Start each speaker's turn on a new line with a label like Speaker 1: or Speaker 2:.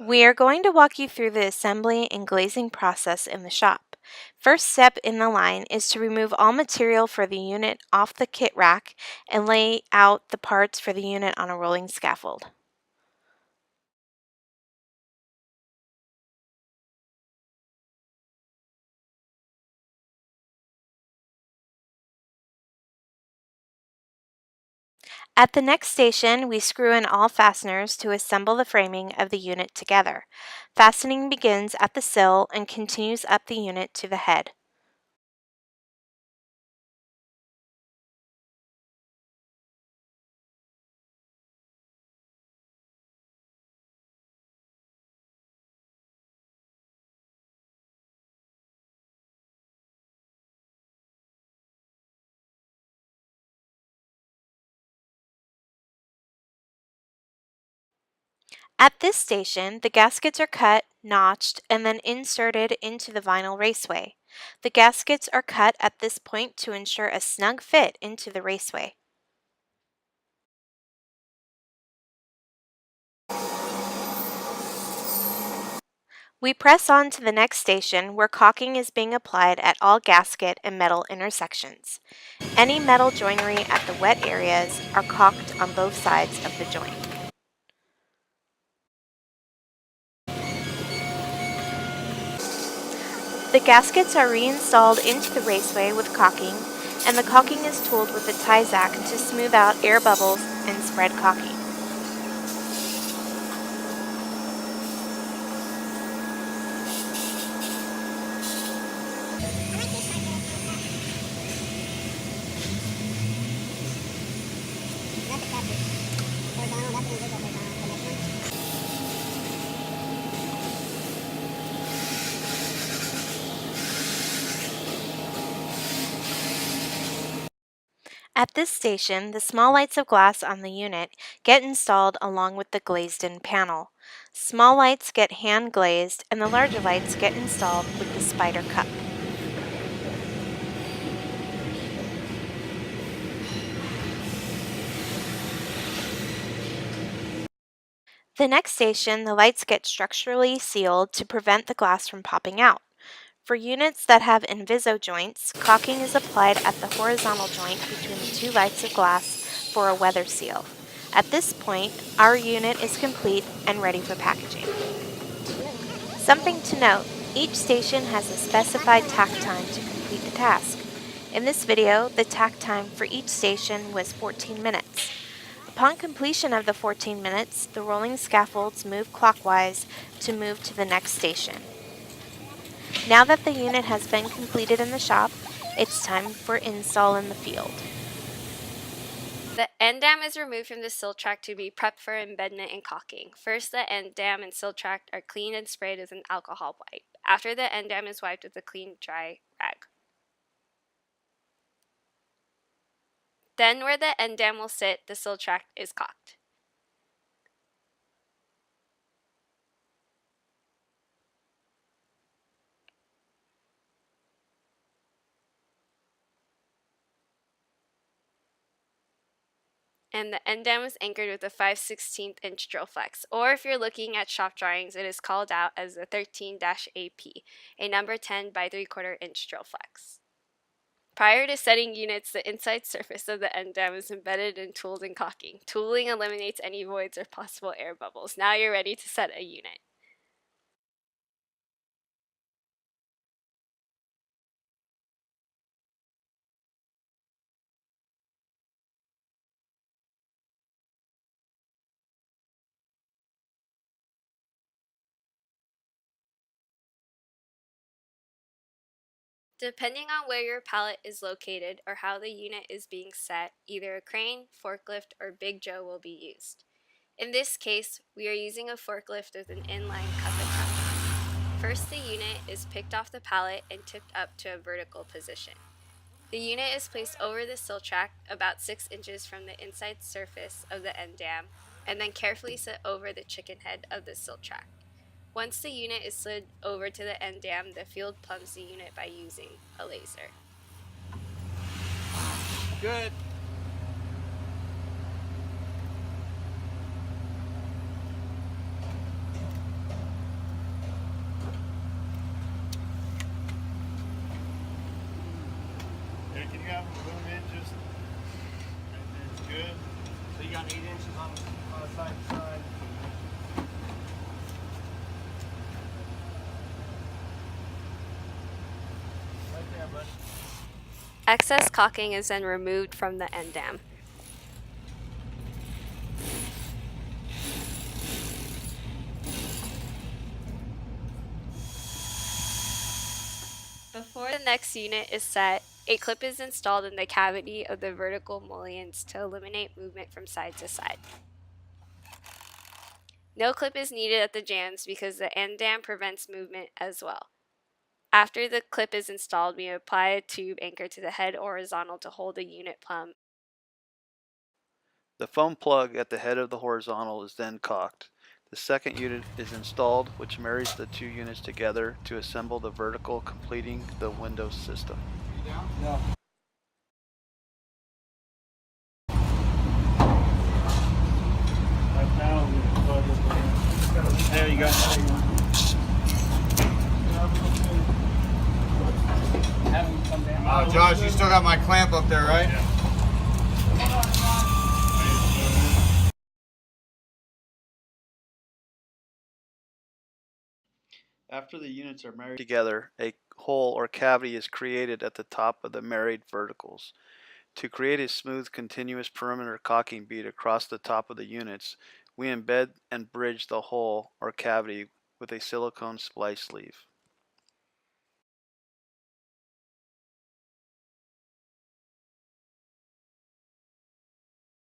Speaker 1: We are going to walk you through the assembly and glazing process in the shop. First step in the line is to remove all material for the unit off the kit rack and lay out the parts for the unit on a rolling scaffold. At the next station, we screw in all fasteners to assemble the framing of the unit together. Fastening begins at the sill and continues up the unit to the head. At this station, the gaskets are cut, notched, and then inserted into the vinyl raceway. The gaskets are cut at this point to ensure a snug fit into the raceway. We press on to the next station where caulking is being applied at all gasket and metal intersections. Any metal joinery at the wet areas are caulked on both sides of the joint. The gaskets are reinstalled into the raceway with caulking, and the caulking is tooled with a Tyzac to smooth out air bubbles and spread caulking. At this station, the small lights of glass on the unit get installed along with the glazed-in panel. Small lights get hand glazed and the larger lights get installed with the spider cup. The next station, the lights get structurally sealed to prevent the glass from popping out. For units that have Inviso joints, caulking is applied at the horizontal joint between the two lights of glass for a weather seal. At this point, our unit is complete and ready for packaging. Something to note, each station has a specified tack time to complete the task. In this video, the tack time for each station was 14 minutes. Upon completion of the 14 minutes, the rolling scaffolds move clockwise to move to the next station. Now that the unit has been completed in the shop, it's time for install in the field.
Speaker 2: The end dam is removed from the sill track to be prepped for embedment and caulking. First, the end dam and sill track are cleaned and sprayed with an alcohol wipe. After, the end dam is wiped with a clean, dry rag. Then, where the end dam will sit, the sill track is caulked. And the end dam is anchored with a 5/16 inch drill flex, or if you're looking at shop drawings, it is called out as a 13-AP, a number 10 by 3/4 inch drill flex. Prior to setting units, the inside surface of the end dam is embedded in tooled and caulking. Tooling eliminates any voids or possible air bubbles. Now you're ready to set a unit. Depending on where your pallet is located or how the unit is being set, either a crane, forklift, or Big Joe will be used. In this case, we are using a forklift with an inline cup and truck. First, the unit is picked off the pallet and tipped up to a vertical position. The unit is placed over the sill track about 6 inches from the inside surface of the end dam, and then carefully set over the chicken head of the sill track. Once the unit is slid over to the end dam, the field plumbs the unit by using a laser.
Speaker 3: Good. can you have them zoom in just right there? It's good.
Speaker 4: So you got 8 inches on side to side. Right there, buddy.
Speaker 2: Excess caulking is then removed from the end dam. Before the next unit is set, a clip is installed in the cavity of the vertical mullions to eliminate movement from side to side. No clip is needed at the jambs because the end dam prevents movement as well. After the clip is installed, we apply a tube anchored to the head horizontal to hold the unit plumb.
Speaker 5: The foam plug at the head of the horizontal is then caulked. The second unit is installed, which marries the two units together to assemble the vertical, completing the window system.
Speaker 4: Are you down? No.
Speaker 3: Right now, we plug it in. There you go.
Speaker 4: Have him come down. Josh, you still got my clamp up there, right?
Speaker 3: Yeah.
Speaker 5: After the units are married together, a hole or cavity is created at the top of the married verticals. To create a smooth, continuous perimeter caulking bead across the top of the units, we embed and bridge the hole or cavity with a silicone splice sleeve.